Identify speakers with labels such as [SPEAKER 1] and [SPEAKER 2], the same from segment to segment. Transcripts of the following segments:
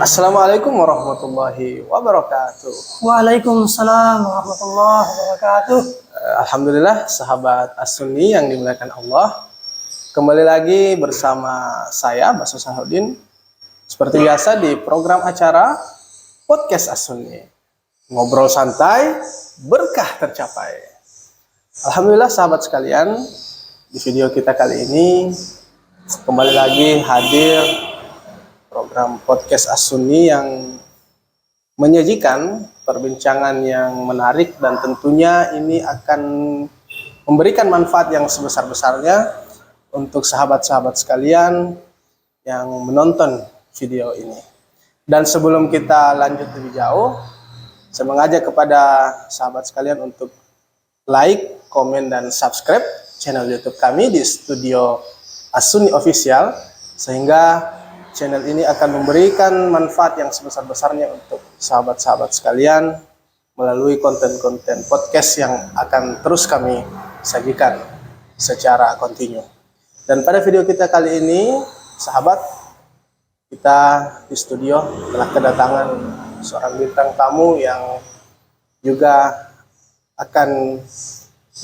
[SPEAKER 1] Assalamualaikum warahmatullahi wabarakatuh.
[SPEAKER 2] Waalaikumsalam warahmatullahi wabarakatuh.
[SPEAKER 1] Alhamdulillah sahabat As-Sunni yang dimuliakan Allah. Kembali lagi bersama saya Baso Sahodin. Seperti biasa di program acara Podcast As-Sunni. Ngobrol santai, berkah tercapai. Alhamdulillah sahabat sekalian, di video kita kali ini kembali lagi hadir program Podcast As-Sunni yang menyajikan perbincangan yang menarik dan tentunya ini akan memberikan manfaat yang sebesar-besarnya untuk sahabat-sahabat sekalian yang menonton video ini. Dan sebelum kita lanjut lebih jauh, saya mengajak kepada sahabat sekalian untuk like, komen, dan subscribe channel YouTube kami di Studio As-Sunni Official, sehingga channel ini akan memberikan manfaat yang sebesar-besarnya untuk sahabat-sahabat sekalian melalui konten-konten podcast yang akan terus kami sajikan secara kontinu. Dan pada video kita kali ini, sahabat, kita di studio telah kedatangan seorang bintang tamu yang juga akan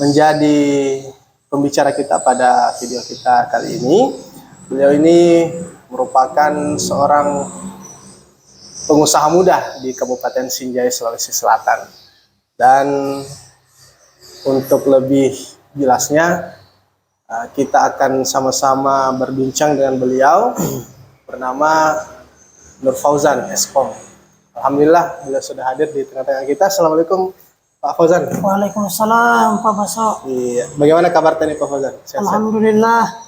[SPEAKER 1] menjadi pembicara kita pada video kita kali ini. Beliau ini merupakan seorang pengusaha muda di Kabupaten Sinjai, Sulawesi Selatan. Dan untuk lebih jelasnya, kita akan sama-sama berbincang dengan beliau bernama Nur Fauzan Eskom. Alhamdulillah beliau sudah hadir di tengah-tengah kita. Assalamualaikum Pak Fauzan.
[SPEAKER 2] Waalaikumsalam Pak Baso.
[SPEAKER 1] Iya. Bagaimana kabar tadi Pak Fauzan? Sehat-sehat?
[SPEAKER 2] Alhamdulillah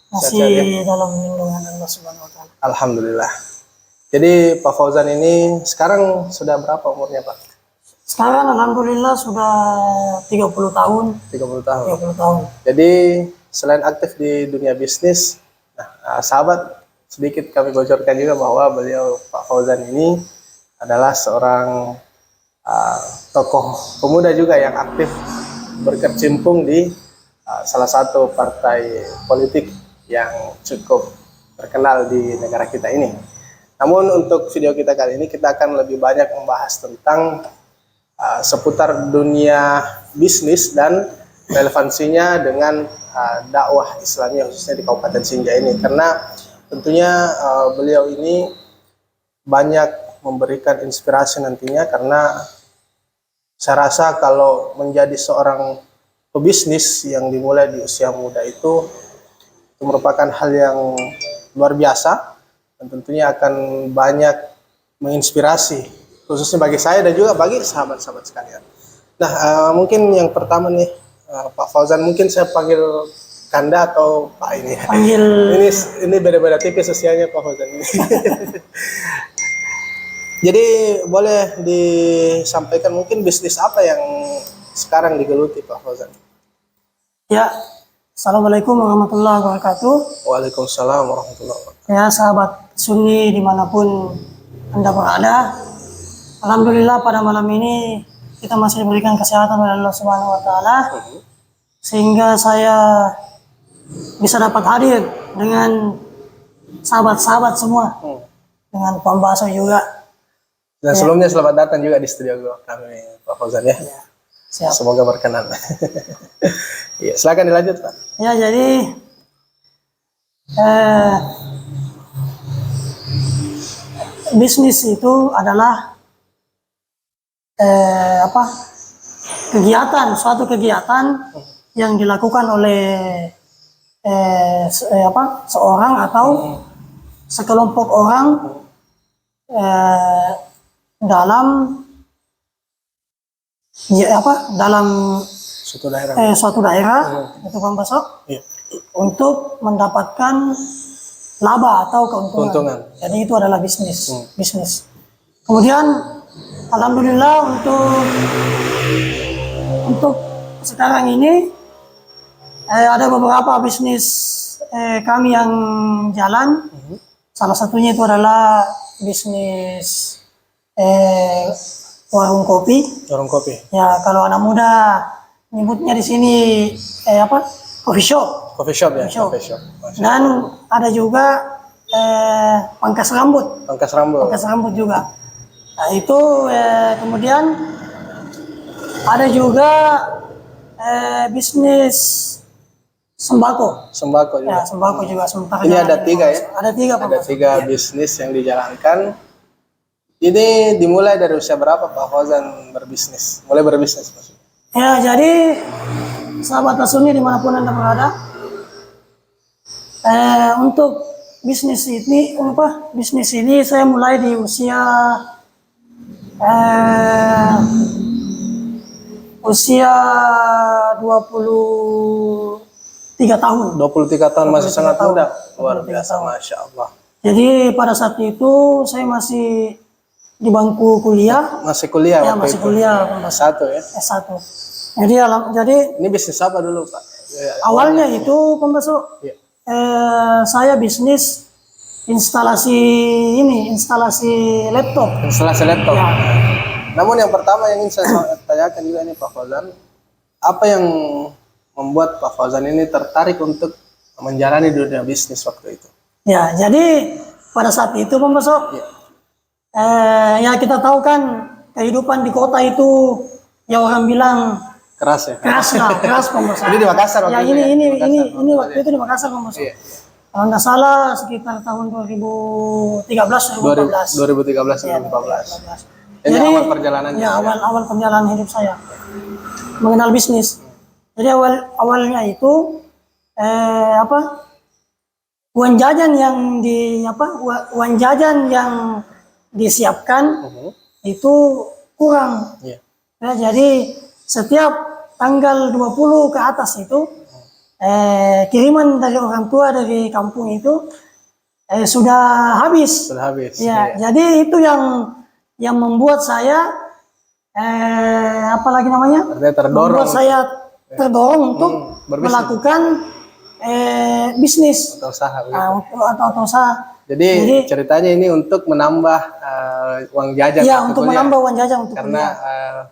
[SPEAKER 2] masih
[SPEAKER 1] Sehat-sehat, ya?
[SPEAKER 2] dalam lindungan Allah Subhanahu wa taala.
[SPEAKER 1] Alhamdulillah. Jadi Pak Fauzan ini sekarang sudah berapa umurnya Pak?
[SPEAKER 2] Sekarang alhamdulillah sudah 30 tahun.
[SPEAKER 1] 30 tahun.
[SPEAKER 2] 30 tahun.
[SPEAKER 1] Jadi selain aktif di dunia bisnis, sahabat, sedikit kami bocorkan juga bahwa beliau Pak Fauzan ini adalah seorang tokoh pemuda juga yang aktif berkecimpung di salah satu partai politik yang cukup terkenal di negara kita ini. Namun untuk video kita kali ini kita akan lebih banyak membahas tentang seputar dunia bisnis dan relevansinya dengan dakwah Islamiyah khususnya di Kabupaten Sinjai ini. Karena tentunya beliau ini banyak memberikan inspirasi nantinya, karena saya rasa kalau menjadi seorang pebisnis yang dimulai di usia muda itu merupakan hal yang luar biasa dan tentunya akan banyak menginspirasi khususnya bagi saya dan juga bagi sahabat-sahabat sekalian. Nah, mungkin yang pertama nih Pak Fauzan, mungkin saya panggil Kanda atau Pak ini.
[SPEAKER 2] Panggil
[SPEAKER 1] ini beda-beda tipis usianya Pak Fauzan ini. Jadi boleh disampaikan mungkin bisnis apa yang sekarang digeluti Pak Fauzan?
[SPEAKER 2] Ya, Assalamualaikum warahmatullahi wabarakatuh.
[SPEAKER 1] Waalaikumsalam warahmatullahi wabarakatuh.
[SPEAKER 2] Ya sahabat Sunni dimanapun Anda berada, alhamdulillah pada malam ini kita masih diberikan kesehatan oleh Allah Subhanahu wa taala, sehingga saya bisa dapat hadir dengan sahabat-sahabat semua, dengan Pak Baso juga.
[SPEAKER 1] Dan sebelumnya selamat datang juga di studio kami Pak Fauzan ya.
[SPEAKER 2] Siap.
[SPEAKER 1] Semoga berkenan. Ya, silakan dilanjut Pak.
[SPEAKER 2] Ya, jadi bisnis itu adalah suatu kegiatan yang dilakukan oleh seorang atau sekelompok orang dalam suatu daerah itu Bang Baso, untuk mendapatkan laba atau keuntungan. Jadi itu adalah bisnis. Kemudian alhamdulillah untuk sekarang ini ada beberapa bisnis kami yang jalan. Salah satunya itu adalah bisnis warung kopi.
[SPEAKER 1] Warung kopi.
[SPEAKER 2] Ya, kalau anak muda nyebutnya di sini coffee shop.
[SPEAKER 1] Coffee shop ya.
[SPEAKER 2] Coffee shop.
[SPEAKER 1] Coffee shop.
[SPEAKER 2] Dan ada juga pangkas rambut.
[SPEAKER 1] Pangkas rambut.
[SPEAKER 2] Pangkas rambut juga. Nah, itu kemudian ada juga bisnis sembako.
[SPEAKER 1] Sembako juga.
[SPEAKER 2] Ya, sembako juga sementara.
[SPEAKER 1] Ini ada 3 ya?
[SPEAKER 2] Ada 3 Pak
[SPEAKER 1] Ada
[SPEAKER 2] Bos.
[SPEAKER 1] 3 bisnis yang dijalankan. Ini dimulai dari usia berapa Pak Fauzan berbisnis? Mulai berbisnis maksudnya?
[SPEAKER 2] Ya, jadi sahabat Asuni dimanapun Anda berada, untuk bisnis ini saya mulai di usia 23 tahun.
[SPEAKER 1] 23 tahun masih
[SPEAKER 2] 23
[SPEAKER 1] sangat
[SPEAKER 2] tahun.
[SPEAKER 1] muda. Luar
[SPEAKER 2] 23
[SPEAKER 1] biasa,
[SPEAKER 2] tahun.
[SPEAKER 1] Masya Allah.
[SPEAKER 2] Jadi pada saat itu saya masih di bangku kuliah.
[SPEAKER 1] Masih kuliah
[SPEAKER 2] Ya,
[SPEAKER 1] waktu
[SPEAKER 2] masih
[SPEAKER 1] itu?
[SPEAKER 2] kuliah Pak Bos.
[SPEAKER 1] S1 ya?
[SPEAKER 2] S1. Jadi
[SPEAKER 1] Ini bisnis apa dulu Pak?
[SPEAKER 2] awalnya itu pembasu
[SPEAKER 1] Iya.
[SPEAKER 2] saya bisnis instalasi laptop.
[SPEAKER 1] Instalasi laptop.
[SPEAKER 2] Ya.
[SPEAKER 1] Namun yang pertama yang ingin saya tanyakan juga ini Pak Fauzan, apa yang membuat Pak Fauzan ini tertarik untuk menjalani dunia bisnis waktu itu?
[SPEAKER 2] Ya, jadi pada saat itu pembasu
[SPEAKER 1] Iya.
[SPEAKER 2] ya kita tahu kan kehidupan di kota itu ya orang bilang
[SPEAKER 1] Keras ya?
[SPEAKER 2] keras pembasu.
[SPEAKER 1] Ini di Makassar waktu
[SPEAKER 2] Ya
[SPEAKER 1] itu
[SPEAKER 2] ini
[SPEAKER 1] ya?
[SPEAKER 2] ini
[SPEAKER 1] Di Makassar
[SPEAKER 2] ini
[SPEAKER 1] waktu
[SPEAKER 2] ini
[SPEAKER 1] itu
[SPEAKER 2] waktu itu di Makassar pembasu.
[SPEAKER 1] Iya.
[SPEAKER 2] Kalau nggak salah sekitar tahun 2013 2014.
[SPEAKER 1] 2013
[SPEAKER 2] Ya,
[SPEAKER 1] 2014. Ini
[SPEAKER 2] Jadi,
[SPEAKER 1] awal perjalanannya.
[SPEAKER 2] Ya, awal perjalanan hidup saya mengenal bisnis. Jadi awalnya itu uang jajan yang disiapkan itu kurang.
[SPEAKER 1] Iya.
[SPEAKER 2] Ya, jadi setiap tanggal 20 ke atas itu kiriman dari orang tua dari kampung itu sudah habis.
[SPEAKER 1] Sudah habis.
[SPEAKER 2] Ya,
[SPEAKER 1] Iya.
[SPEAKER 2] jadi itu yang membuat saya
[SPEAKER 1] Artinya terdorong
[SPEAKER 2] membuat saya terdorong untuk
[SPEAKER 1] berbisnis.
[SPEAKER 2] melakukan bisnis
[SPEAKER 1] atau usaha. Gitu.
[SPEAKER 2] atau usaha.
[SPEAKER 1] Jadi ceritanya ini untuk menambah uang jajan.
[SPEAKER 2] Ya,
[SPEAKER 1] waktu
[SPEAKER 2] untuk
[SPEAKER 1] kuliah.
[SPEAKER 2] menambah uang jajan untuk
[SPEAKER 1] Karena
[SPEAKER 2] kuliah.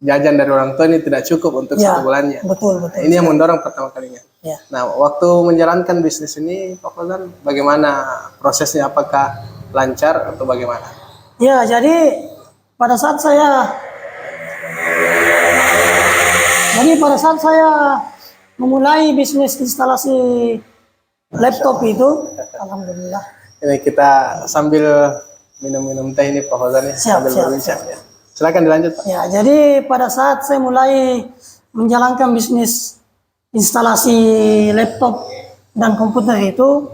[SPEAKER 1] jajan dari orang tua ini tidak cukup untuk
[SPEAKER 2] Ya,
[SPEAKER 1] 1 bulannya.
[SPEAKER 2] betul.
[SPEAKER 1] Ini yang mendorong pertama kalinya.
[SPEAKER 2] Ya.
[SPEAKER 1] Nah, waktu menjalankan bisnis ini, Pak Fauzan, bagaimana prosesnya? Apakah lancar atau bagaimana?
[SPEAKER 2] Ya, jadi pada saat saya memulai bisnis instalasi laptop itu, alhamdulillah.
[SPEAKER 1] Ini kita sambil minum-minum teh ini Pak Fauzan ya,
[SPEAKER 2] Siap,
[SPEAKER 1] sambil
[SPEAKER 2] siap,
[SPEAKER 1] berbincang ya. Silakan dilanjut Pak.
[SPEAKER 2] Ya, jadi pada saat saya mulai menjalankan bisnis instalasi laptop dan komputer itu,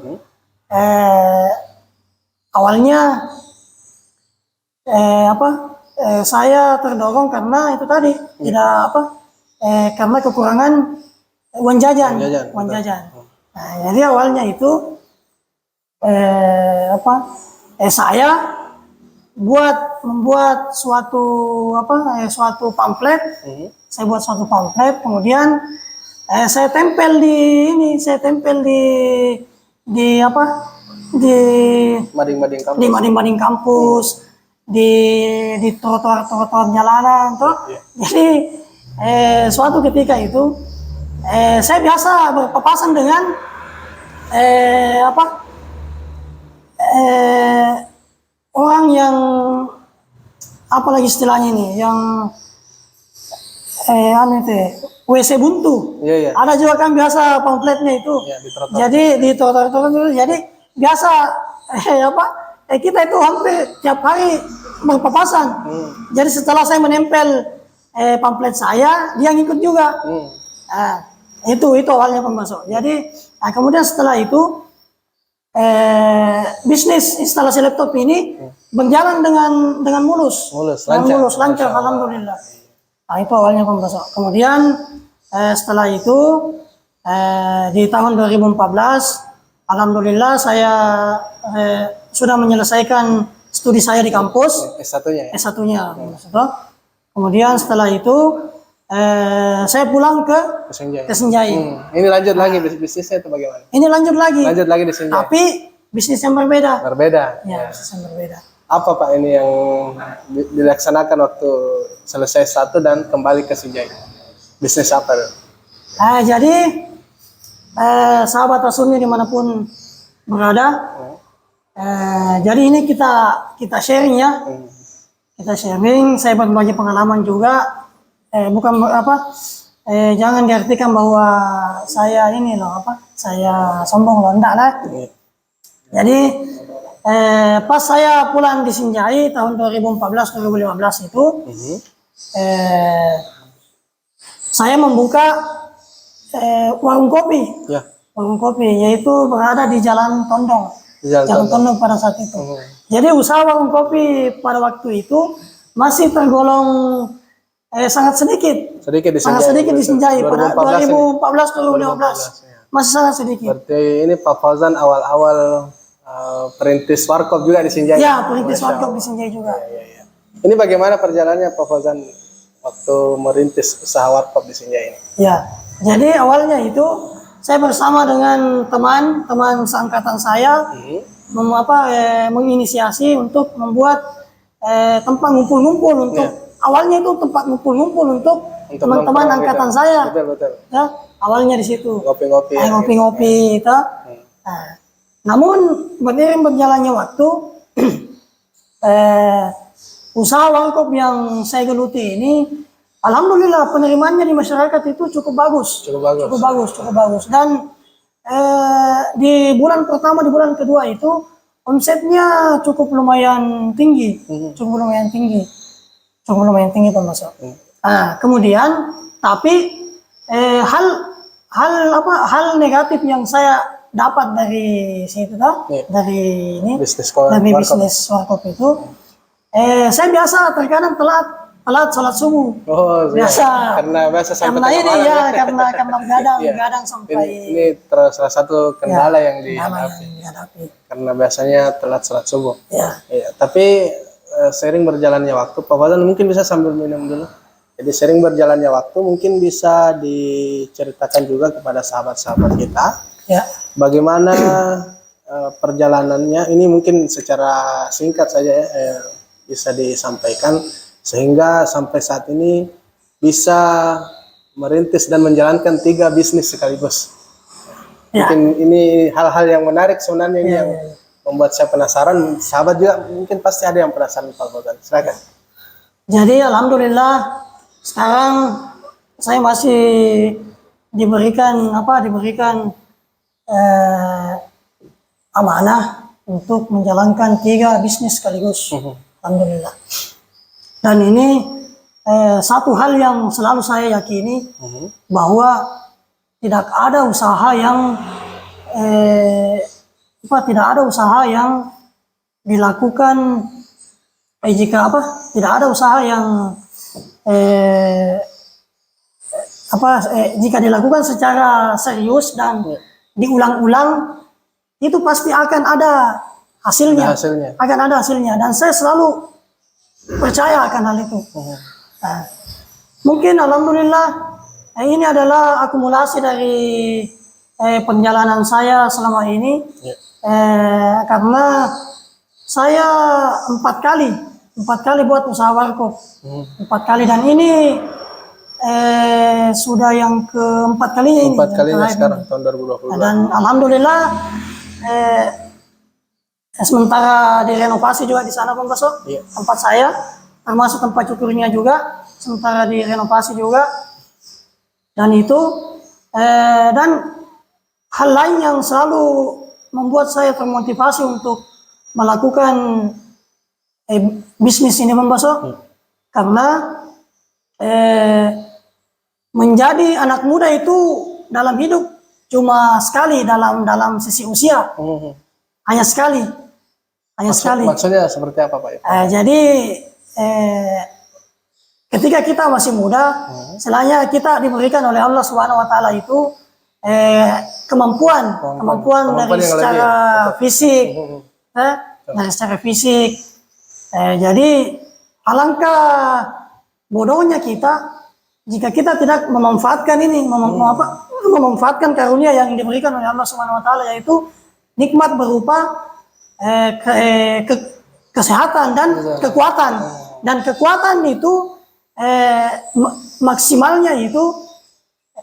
[SPEAKER 2] awalnya saya terdorong karena itu tadi karena kekurangan uang jajan. Nah, jadi awalnya itu saya membuat suatu pamflet. Saya buat suatu pamflet, kemudian saya tempel di
[SPEAKER 1] Mading-mading kamu.
[SPEAKER 2] di mading-mading kampus, di trotoar jalanan tuh. Jadi suatu ketika itu saya biasa berpapasan dengan orang yang apalagi istilahnya ini yang WC buntu.
[SPEAKER 1] Iya.
[SPEAKER 2] Ada juga kan biasa pamfletnya itu.
[SPEAKER 1] Iya, di trotoar.
[SPEAKER 2] Jadi di trotoar itu jadi biasa kita itu hampir tiap hari berpapasan. Jadi setelah saya menempel pamflet saya, dia ngikut juga. Nah, itu awalnya pemasok. Jadi kemudian setelah itu bisnis instalasi laptop ini berjalan dengan mulus. Lancar, alhamdulillah. Nah, itu awalnya pemasok. Kemudian setelah itu di tahun 2014 alhamdulillah saya sudah menyelesaikan studi saya di kampus.
[SPEAKER 1] S1-nya ya?
[SPEAKER 2] S1-nya. Kemudian setelah itu saya pulang ke Senjai.
[SPEAKER 1] Ini lanjut lagi bisnisnya atau bagaimana?
[SPEAKER 2] Ini lanjut lagi.
[SPEAKER 1] Lanjut lagi di Senjai.
[SPEAKER 2] Tapi bisnis yang berbeda.
[SPEAKER 1] Ya.
[SPEAKER 2] Bisnis yang berbeda.
[SPEAKER 1] Apa Pak ini yang dilaksanakan waktu selesai S1 dan kembali ke Senjai? Bisnis apa?
[SPEAKER 2] Jadi sahabat Asuni dimanapun berada, Jadi ini kita sharing ya. Kita sharing, saya berbagi pengalaman juga. Bukan apa, jangan diartikan bahwa saya ini loh apa, saya sombong loh, enggak lah. Jadi pas saya pulang di Sinjai tahun 2014-2015 itu, saya membuka warung kopi.
[SPEAKER 1] Ya.
[SPEAKER 2] Warung kopi yaitu berada di Jalan Tondong. Jalan Tondong pada saat itu. Jadi usaha warung kopi pada waktu itu masih tergolong sangat sedikit. Sangat sedikit di Sinjai pada 2014-2015. Masih sangat sedikit.
[SPEAKER 1] Berarti ini Pak Fauzan awal-awal perintis warkop juga di Sinjai.
[SPEAKER 2] Ya, perintis warkop di Sinjai juga.
[SPEAKER 1] Ya. Ini bagaimana perjalanannya Pak Fauzan waktu merintis usaha warkop di Sinjai ini?
[SPEAKER 2] Ya, jadi awalnya itu saya bersama dengan teman seangkatan saya menginisiasi untuk membuat tempat ngumpul-ngumpul untuk awalnya itu tempat ngumpul-ngumpul untuk teman-teman angkatan saya.
[SPEAKER 1] Betul.
[SPEAKER 2] Ya, awalnya di situ.
[SPEAKER 1] Ngopi-ngopi.
[SPEAKER 2] Ngopi-ngopi itu. Nah, namun beriring berjalannya waktu, usaha warkop yang saya geluti ini, alhamdulillah penerimaannya di masyarakat itu cukup bagus. Dan di bulan pertama, di bulan kedua itu omsetnya cukup lumayan tinggi, cukup lumayan tinggi Pak Mas. Nah, kemudian tapi hal negatif yang saya dapat dari situ dari
[SPEAKER 1] bisnis
[SPEAKER 2] warkop itu, saya biasa terkadang telat salat subuh.
[SPEAKER 1] Oh,
[SPEAKER 2] biasa.
[SPEAKER 1] Karena
[SPEAKER 2] Karena begadang sampai
[SPEAKER 1] ini terus salah satu kendala yang dihadapi. Karena biasanya telat salat subuh.
[SPEAKER 2] Ya.
[SPEAKER 1] Tapi sering berjalannya waktu, Pak Fauzan mungkin bisa sambil minum dulu. Jadi sering berjalannya waktu mungkin bisa diceritakan juga kepada sahabat-sahabat kita.
[SPEAKER 2] Ya.
[SPEAKER 1] Bagaimana perjalanannya ini mungkin secara singkat saja ya, bisa disampaikan sehingga sampai saat ini bisa merintis dan menjalankan 3 bisnis sekaligus.
[SPEAKER 2] Ya.
[SPEAKER 1] Mungkin ini hal-hal yang menarik sebenarnya ini yang membuat saya penasaran. Sahabat juga mungkin pasti ada yang penasaran Pak Fauzan. Silakan. Jadi
[SPEAKER 2] alhamdulillah sekarang saya masih diberikan amanah untuk menjalankan 3 bisnis sekaligus. Alhamdulillah. Dan ini satu hal yang selalu saya yakini, bahwa tidak ada usaha yang dilakukan jika dilakukan secara serius dan diulang-ulang, itu pasti akan ada hasilnya. Akan ada hasilnya, dan saya selalu percaya akan hal itu. Nah, mungkin alhamdulillah ini adalah akumulasi dari perjalanan saya selama ini. Karena saya 4 kali buat usaha warkop. 4 kali, dan ini sudah yang keempat kalinya ini.
[SPEAKER 1] 4 kalinya sekarang tahun 2022.
[SPEAKER 2] Dan alhamdulillah sementara direnovasi juga di sana Pak Baso, tempat saya, termasuk tempat cukurnya juga, sementara direnovasi juga. Dan itu dan hal lain yang selalu membuat saya termotivasi untuk melakukan bisnis ini Pak Baso, karena menjadi anak muda itu dalam hidup cuma sekali dalam sisi usia. Hanya sekali.
[SPEAKER 1] Maksudnya seperti apa Pak?
[SPEAKER 2] Jadi ketika kita masih muda, selainnya kita diberikan oleh Allah Subhanahu wa taala itu kemampuan dari secara fisik. Dari secara fisik. Jadi alangkah bodohnya kita jika kita tidak memanfaatkan ini, memanfaatkan karunia yang diberikan oleh Allah Subhanahu wa taala, yaitu nikmat berupa kesehatan dan kekuatan. Dan kekuatan itu maksimalnya itu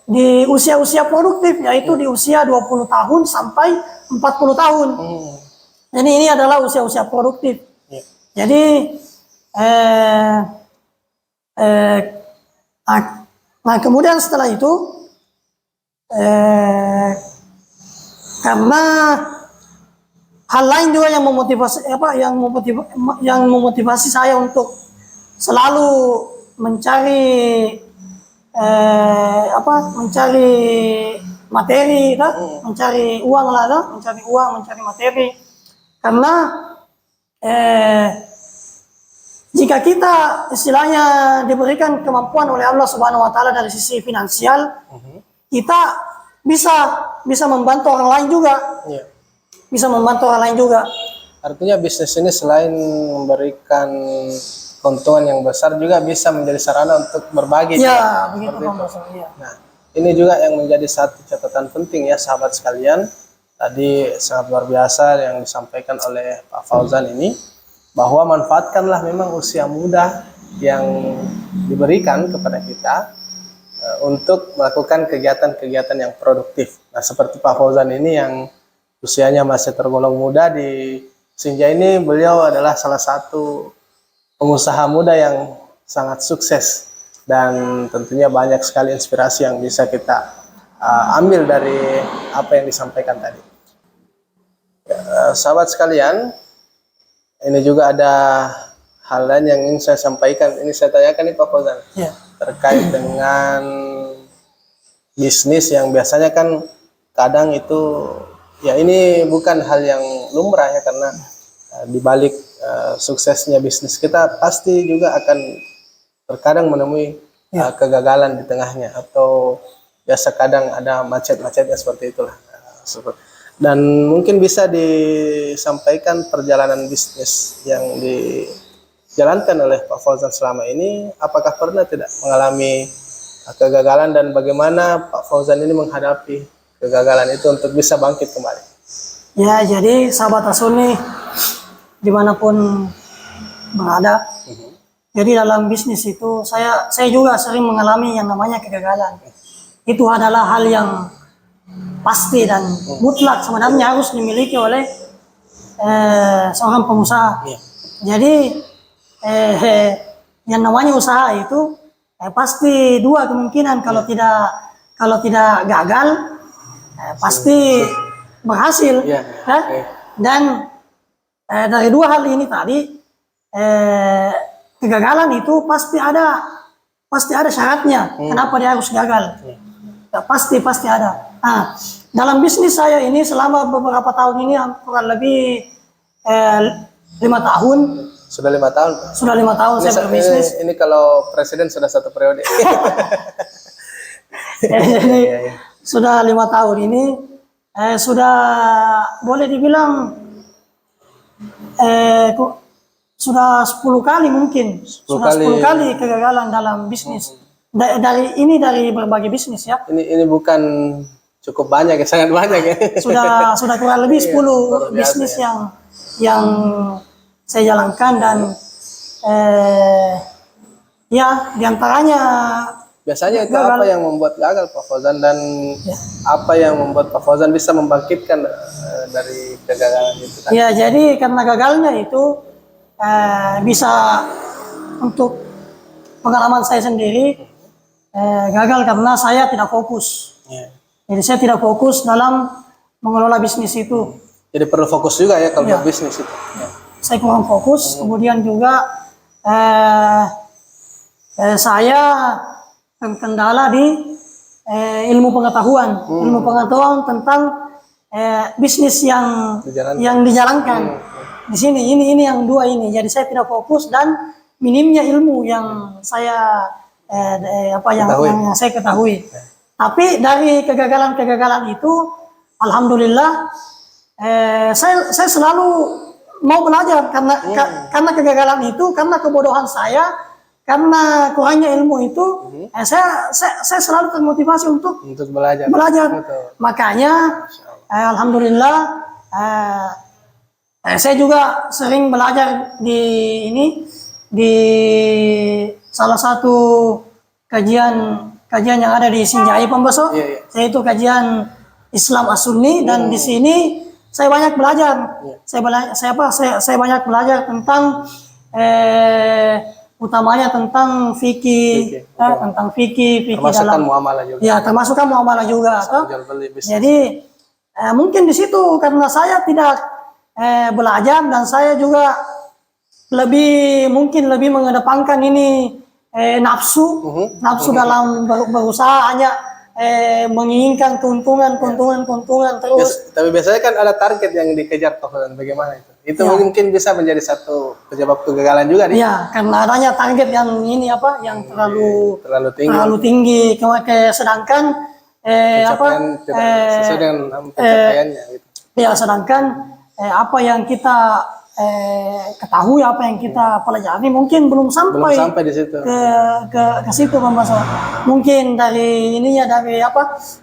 [SPEAKER 2] di usia-usia produktif, yaitu di usia 20 tahun sampai 40 tahun. Jadi ini adalah usia-usia produktif.
[SPEAKER 1] Ya.
[SPEAKER 2] Jadi nah kemudian setelah itu karena hal lain juga yang memotivasi saya untuk selalu mencari mencari materi, mencari uang lah, mencari materi. Karena jika kita istilahnya diberikan kemampuan oleh Allah Subhanahu wa taala dari sisi finansial, kita bisa membantu orang lain juga.
[SPEAKER 1] Ya.
[SPEAKER 2] Bisa membantu orang lain juga.
[SPEAKER 1] Artinya bisnis ini selain memberikan keuntungan yang besar juga bisa menjadi sarana untuk berbagi.
[SPEAKER 2] Ya, begitu Bang. Ya.
[SPEAKER 1] Nah, ini juga yang menjadi satu catatan penting ya sahabat sekalian. Tadi sangat luar biasa yang disampaikan oleh Pak Fauzan ini, bahwa manfaatkanlah memang usia muda yang diberikan kepada kita untuk melakukan kegiatan-kegiatan yang produktif. Nah, seperti Pak Fauzan ini yang usianya masih tergolong muda di Sinja ini, beliau adalah salah satu pengusaha muda yang sangat sukses, dan tentunya banyak sekali inspirasi yang bisa kita ambil dari apa yang disampaikan tadi. Sahabat sekalian, ini juga ada hal lain yang ingin saya sampaikan. Ini saya tanyakan nih Pak Fauzan,
[SPEAKER 2] Ya.
[SPEAKER 1] terkait dengan bisnis yang biasanya kan kadang itu ya ini bukan hal yang lumrah ya, karena di balik suksesnya bisnis kita pasti juga akan terkadang menemui kegagalan di tengahnya, atau biasa kadang ada macet-macetnya seperti itulah. Dan mungkin bisa disampaikan perjalanan bisnis yang dijalankan oleh Pak Fauzan selama ini, apakah pernah tidak mengalami kegagalan dan bagaimana Pak Fauzan ini menghadapi kegagalan itu untuk bisa bangkit kembali?
[SPEAKER 2] Ya, jadi sahabat Asuni dimanapun berada, jadi dalam bisnis itu saya juga sering mengalami yang namanya kegagalan. Itu adalah hal yang pasti dan mutlak sebenarnya harus dimiliki oleh seorang pengusaha. Jadi yang namanya usaha itu pasti dua kemungkinan, kalau tidak gagal pasti berhasil. Dan dari dua hal ini tadi, kegagalan itu pasti ada syaratnya. Kenapa dia harus gagal? Pasti ada. Nah, dalam bisnis saya ini selama beberapa tahun ini kurang lebih 5 tahun.
[SPEAKER 1] Sudah 5 tahun.
[SPEAKER 2] Sudah 5 tahun saya berbisnis.
[SPEAKER 1] Ini kalau presiden sudah 1 periode.
[SPEAKER 2] Jadi sudah 5 tahun ini sudah boleh dibilang sudah 10 kali mungkin. 10 kali kegagalan dalam bisnis. Dari berbagai bisnis ya.
[SPEAKER 1] Ini bukan cukup banyak ya, sangat banyak ya.
[SPEAKER 2] Sudah kurang lebih 10 bisnis ya. yang saya jalankan, dan ya diantaranya.
[SPEAKER 1] Biasanya itu apa yang membuat gagal Pak Fauzan, dan apa yang membuat Pak Fauzan bisa membangkitkan dari kegagalan itu?
[SPEAKER 2] Ya, jadi karena gagalnya itu bisa, untuk pengalaman saya sendiri, gagal karena saya tidak fokus. Jadi saya tidak fokus dalam mengelola bisnis itu.
[SPEAKER 1] Jadi perlu fokus juga ya kalau buat bisnis itu.
[SPEAKER 2] Saya kurang fokus. Kemudian juga saya terkendala di ilmu pengetahuan tentang bisnis yang dijalankan. Di sini ini yang dua ini. Jadi saya tidak fokus, dan minimnya ilmu yang saya yang saya ketahui. Tapi dari kegagalan itu, alhamdulillah, saya selalu mau belajar, karena kegagalan itu, karena kebodohan saya, karena kurangnya ilmu itu, saya selalu termotivasi untuk
[SPEAKER 1] belajar.
[SPEAKER 2] Betul. Makanya alhamdulillah saya juga sering belajar di salah satu kajian yang ada di Sinjai Pembeso, yaitu kajian Islam As-Sunni, dan di sini saya banyak belajar.
[SPEAKER 1] Iya.
[SPEAKER 2] Saya banyak belajar tentang utamanya tentang fikih, tentang fikih
[SPEAKER 1] Termasuk kan
[SPEAKER 2] dalam
[SPEAKER 1] muamalah juga.
[SPEAKER 2] ya termasuk kan muamalah juga. Toh.
[SPEAKER 1] Jual beli bisnis.
[SPEAKER 2] Jadi mungkin di situ karena saya tidak belajar dan saya juga mungkin lebih mengedepankan ini nafsu dalam berusaha hanya menginginkan keuntungan terus.
[SPEAKER 1] Tapi biasanya kan ada target yang dikejar Pak Fauzan. Bagaimana itu? Itu mungkin bisa menjadi satu penyebab kegagalan juga nih.
[SPEAKER 2] Ya, karena adanya target yang ini yang terlalu
[SPEAKER 1] Terlalu tinggi.
[SPEAKER 2] Sedangkan
[SPEAKER 1] Pencapaian tidak sesuai dengan pencapaiannya gitu.
[SPEAKER 2] ya sedangkan apa yang kita ketahui, apa yang kita pelajari mungkin belum sampai
[SPEAKER 1] di situ.
[SPEAKER 2] ke situ Bang Baso. Mungkin dari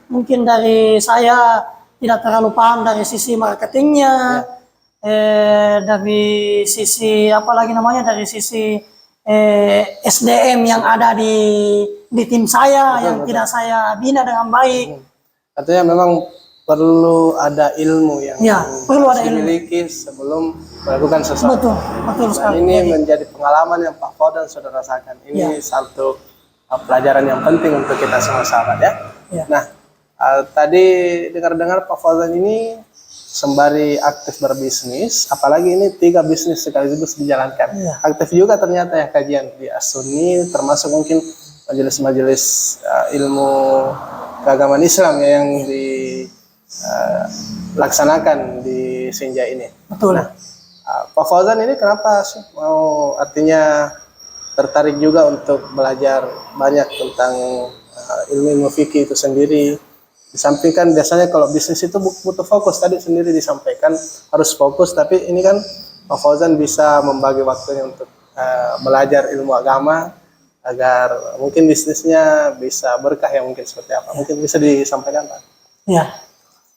[SPEAKER 2] mungkin dari saya tidak terlalu paham dari sisi marketingnya, dari sisi dari sisi SDM yang ada di tim saya yang tidak saya bina dengan baik.
[SPEAKER 1] Artinya memang perlu ada ilmu yang
[SPEAKER 2] perlu ada ilmu
[SPEAKER 1] dimiliki sebelum melakukan sesuatu.
[SPEAKER 2] Betul sekali.
[SPEAKER 1] Ini menjadi pengalaman yang Pak Fauzan sudah rasakan. Ini satu pelajaran yang penting untuk kita semua sahabat ya. Nah, tadi dengar-dengar Pak Fauzan ini sembari aktif berbisnis, apalagi ini 3 bisnis sekaligus dijalankan. Aktif juga ternyata ya kajian di As-Sunni, termasuk mungkin majelis-majelis ilmu keagamaan Islam yang dilaksanakan di Senja ini.
[SPEAKER 2] Betul.
[SPEAKER 1] Nah, Pak Fauzan ini kenapa sih mau artinya tertarik juga untuk belajar banyak tentang ilmu-ilmu fikih itu sendiri? Disampaikan biasanya kalau bisnis itu butuh fokus, tadi sendiri disampaikan harus fokus, tapi ini kan Pak Fauzan bisa membagi waktunya untuk belajar ilmu agama agar mungkin bisnisnya bisa berkah ya, mungkin seperti apa? Mungkin bisa disampaikan Pak?
[SPEAKER 2] Ya,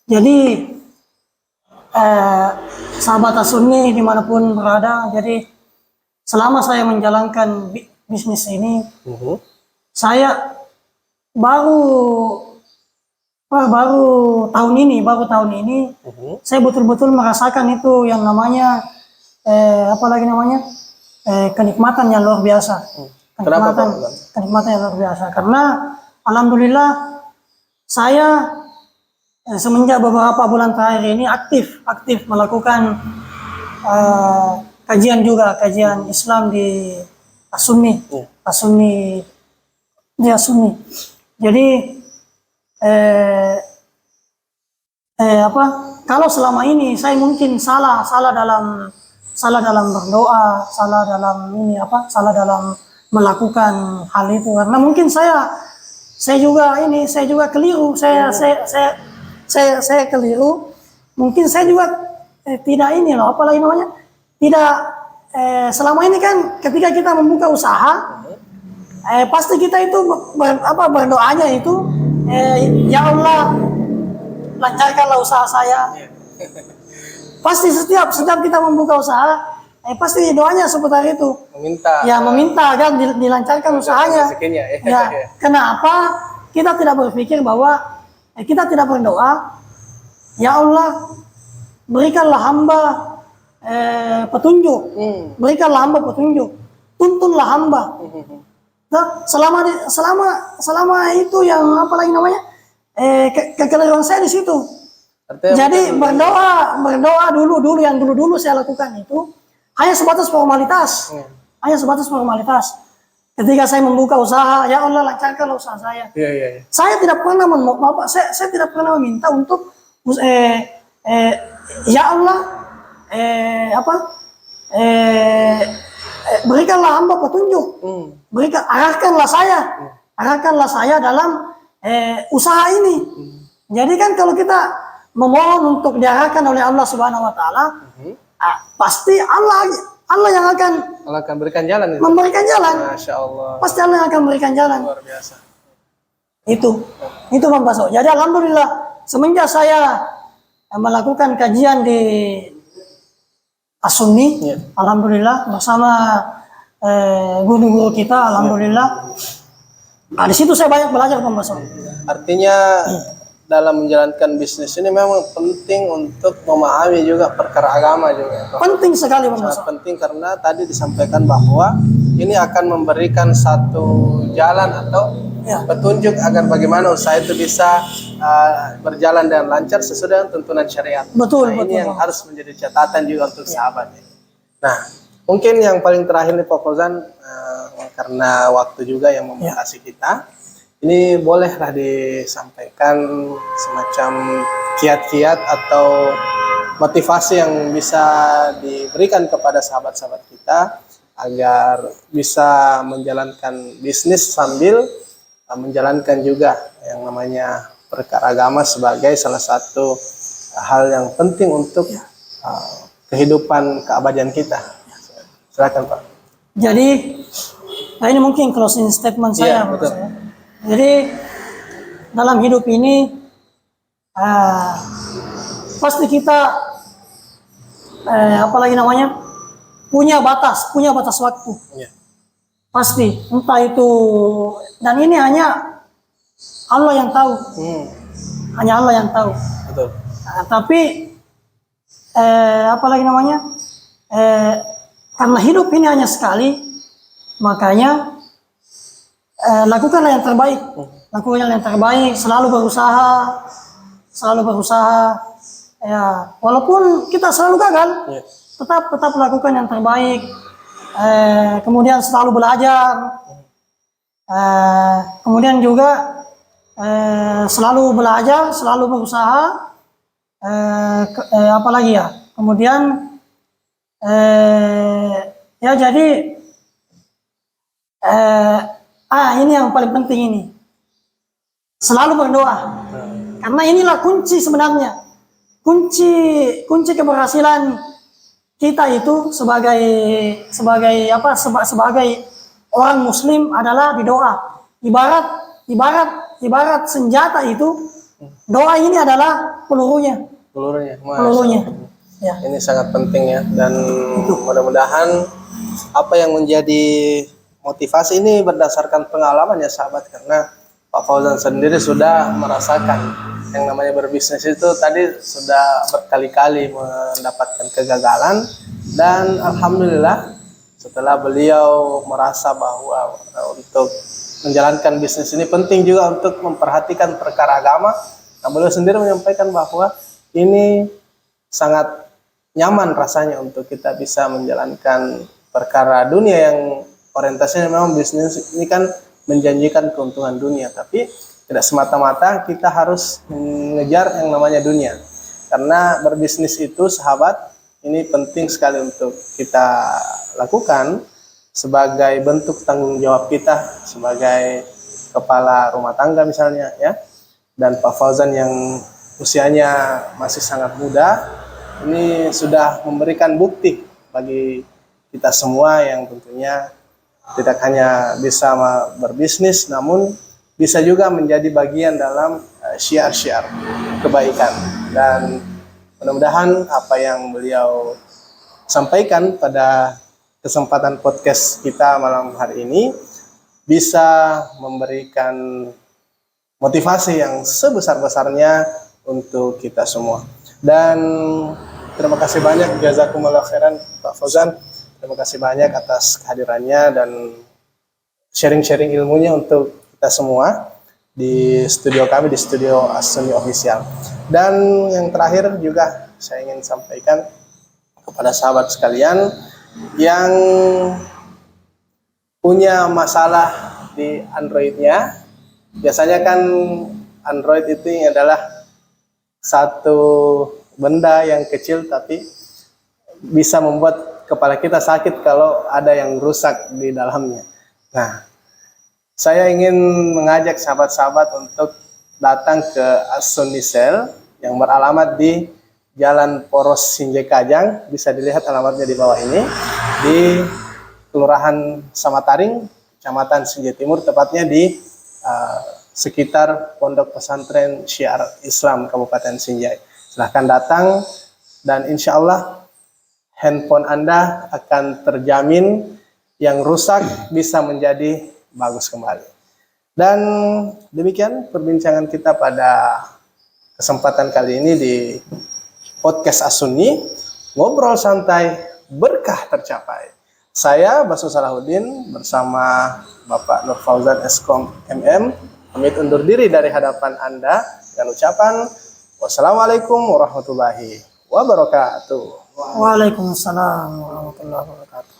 [SPEAKER 2] jadi sahabat As-Sunni dimanapun berada, jadi selama saya menjalankan bisnis ini, saya baru tahun ini saya betul-betul merasakan itu yang namanya kenikmatan yang luar biasa. Kenikmatan yang luar biasa karena alhamdulillah saya semenjak beberapa bulan terakhir ini aktif melakukan kajian Islam di As-Sunni. Jadi kalau selama ini saya mungkin salah dalam berdoa, salah dalam melakukan hal itu karena mungkin saya juga keliru, saya keliru, mungkin saya juga tidak tidak selama ini kan ketika kita membuka usaha pasti kita itu berdoanya itu ya Allah lancarkanlah usaha saya. Pasti setiap kita membuka usaha pasti doanya seputar itu, meminta kan dilancarkan usahanya. Kenapa kita tidak berpikir bahwa kita tidak berdoa ya Allah berikanlah hamba petunjuk, tuntunlah hamba. Nah, selama itu yang kekeliruan saya di situ. Jadi berdoa dulu yang dulu saya lakukan itu hanya sebatas formalitas. Ketika saya membuka usaha, ya Allah lancarkan usaha saya. Saya tidak pernah saya tidak pernah meminta untuk ya Allah berikanlah hamba petunjuk. Arahkanlah saya dalam usaha ini. Jadi kan kalau kita memohon untuk diarahkan oleh Allah Subhanahu wa taala, pasti Allah yang akan
[SPEAKER 1] berikan jalan.
[SPEAKER 2] Memberikan jalan.
[SPEAKER 1] Masya Allah.
[SPEAKER 2] Pasti Allah yang akan memberikan jalan.
[SPEAKER 1] Luar biasa.
[SPEAKER 2] Itu Bang Baso. Jadi alhamdulillah semenjak saya melakukan kajian di As-Sunni, alhamdulillah bersama guru-guru kita, alhamdulillah. Di situ saya banyak belajar Bang Baso.
[SPEAKER 1] Artinya dalam menjalankan bisnis ini memang penting untuk memahami juga perkara agama juga.
[SPEAKER 2] Penting sekali Bang
[SPEAKER 1] Sangat
[SPEAKER 2] Musa.
[SPEAKER 1] penting karena tadi disampaikan bahwa ini akan memberikan satu jalan atau
[SPEAKER 2] Ya,
[SPEAKER 1] petunjuk agar bagaimana usaha itu bisa berjalan dengan lancar sesuai dengan tuntunan syariat.
[SPEAKER 2] betul,
[SPEAKER 1] Nah,
[SPEAKER 2] betul.
[SPEAKER 1] ini yang
[SPEAKER 2] Bang.
[SPEAKER 1] harus menjadi catatan juga untuk sahabat. Nah, mungkin yang paling terakhir nih Pak Fauzan, karena waktu juga yang membatasi kita, ini bolehlah disampaikan semacam kiat-kiat atau motivasi yang bisa diberikan kepada sahabat-sahabat kita agar bisa menjalankan bisnis sambil menjalankan juga yang namanya perkara agama sebagai salah satu hal yang penting untuk kehidupan keabadian kita. Silakan Pak.
[SPEAKER 2] Jadi, nah ini mungkin closing statement saya.
[SPEAKER 1] Iya,
[SPEAKER 2] Bang
[SPEAKER 1] betul.
[SPEAKER 2] Musa. Jadi, dalam hidup ini pasti kita apalagi namanya punya batas waktu.
[SPEAKER 1] Iya.
[SPEAKER 2] Pasti, entah itu, dan ini hanya Allah yang tahu, hanya Allah yang tahu.
[SPEAKER 1] Betul.
[SPEAKER 2] Nah, tapi apalagi namanya, karena hidup ini hanya sekali, makanya lakukanlah yang terbaik, lakukanlah yang terbaik, selalu berusaha, ya walaupun kita selalu gagal,
[SPEAKER 1] Iya.
[SPEAKER 2] tetap lakukan yang terbaik. Kemudian selalu belajar, kemudian juga selalu belajar, selalu berusaha, apalagi ya, kemudian ya jadi ini yang paling penting ini, selalu berdoa, karena inilah kunci sebenarnya, kunci keberhasilan kita itu sebagai orang muslim adalah di doa. Ibarat senjata itu, doa ini adalah pelurunya. Ya.
[SPEAKER 1] Ini sangat penting ya, dan mudah-mudahan apa yang menjadi motivasi ini berdasarkan pengalaman ya sahabat, karena Pak Fauzan sendiri sudah merasakan yang namanya berbisnis itu tadi sudah berkali-kali mendapatkan kegagalan, dan alhamdulillah setelah beliau merasa bahwa untuk menjalankan bisnis ini penting juga untuk memperhatikan perkara agama. Nah, beliau sendiri menyampaikan bahwa ini sangat nyaman rasanya untuk kita bisa menjalankan perkara dunia yang orientasinya memang bisnis ini kan menjanjikan keuntungan dunia, tapi tidak semata-mata kita harus mengejar yang namanya dunia. Karena berbisnis itu sahabat, ini penting sekali untuk kita lakukan sebagai bentuk tanggung jawab kita sebagai kepala rumah tangga misalnya ya. Dan Pak Fauzan yang usianya masih sangat muda, ini sudah memberikan bukti bagi kita semua yang tentunya tidak hanya bisa berbisnis, namun bisa juga menjadi bagian dalam syiar-syiar kebaikan. Dan mudah-mudahan apa yang beliau sampaikan pada kesempatan podcast kita malam hari ini bisa memberikan motivasi yang sebesar-besarnya untuk kita semua. Dan terima kasih banyak, jazakumullah khairan Pak Fauzan. Terima kasih banyak atas kehadirannya dan sharing-sharing ilmunya untuk kita semua di studio kami, di studio As-Sunni Official. Dan yang terakhir juga saya ingin sampaikan kepada sahabat sekalian yang punya masalah di Android-nya. Biasanya kan Android itu adalah satu benda yang kecil tapi bisa membuat kepala kita sakit kalau ada yang rusak di dalamnya. Nah, saya ingin mengajak sahabat-sahabat untuk datang ke As-Sunni Cell yang beralamat di Jalan Poros Sinjai Kajang. Bisa dilihat alamatnya di bawah ini, di Kelurahan Samataring, Kecamatan Sinjai Timur, tepatnya di sekitar Pondok Pesantren Syiar Islam Kabupaten Sinjai. Silahkan datang dan insya Allah handphone Anda akan terjamin yang rusak bisa menjadi bagus kembali. Dan demikian perbincangan kita pada kesempatan kali ini di podcast As-Sunni, ngobrol santai, berkah tercapai. Saya Basu Salahuddin bersama Bapak Nur Fauzan Eskom MM pamit undur diri dari hadapan Anda dengan ucapan wassalamualaikum warahmatullahi wabarakatuh.
[SPEAKER 2] Waalaikumsalam warahmatullahi wabarakatuh.